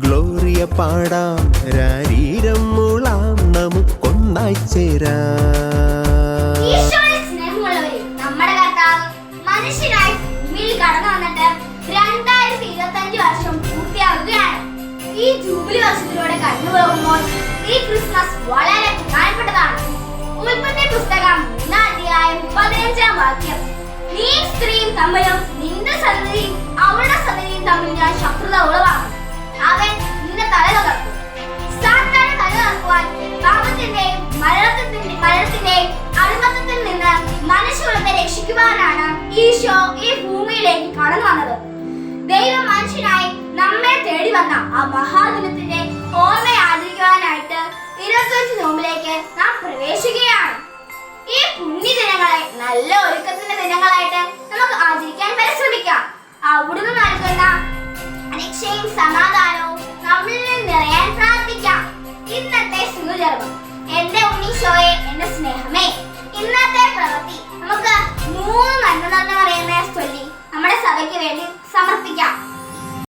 Gloria പാടാം, രാരീരം മൂളാം, നമുക്കൊന്നായി ചേരാം. ഈശോയിൽ സ്നേഹമുള്ളവരെ, നമ്മുടെ കർത്താവ് മനുഷ്യനായി ഭൂമിയിൽ കടന്നു വന്നിട്ട് 2025 വർഷം പൂർത്തിയാവുകയാണ്. ഈ ജൂബിലി വർഷത്തിലൂടെ കടന്നു പോകുമ്പോൾ ഈ ക്രിസ്മസ് വളരെ പ്രധാനപ്പെട്ടതാണ്. ഉൽപ്പത്തി പുസ്തകം 3-ാം അധ്യായം 15-ാം വാക്യം, നീ സ്ത്രീയും തമ്മിലും നിന്റെ സന്തതിയും അവളുടെ സന്തതിയും തമ്മിൽ ഞാൻ ശത്രുത ഉളവാക്കും, അവൻ നിന്നെ തല തകർക്കും. സാത്താനെ തല തകർക്കുവാൻ പാപത്തിന്റെയും മരണത്തിന്റെയും അടിമത്തത്തിൽ നിന്ന് മനുഷ്യകുലത്തെ രക്ഷിക്കുവാനാണ് ഈശോ ഈ ഭൂമിയിലേക്ക് കടന്നു വന്നത്. ദൈവം മനുഷ്യനായി നമ്മെ തേടി വന്ന ആ മഹാദിനത്തിന്റെ ഓർമ്മ ആചരിക്കുവാനായിട്ട് 25 നോമ്പിലേക്ക് നാം പ്രവേശിക്കുകയാണ്. ഈ പുണ്യദിനങ്ങളെ നല്ല ഒരുക്കത്തിന്റെ ദിനങ്ങളായിട്ട് നമുക്ക് ആചരിക്കാൻ പരിശ്രമിക്കാം. അവിടുന്ന് നൽകുന്ന രക്ഷയും സമാധാനവും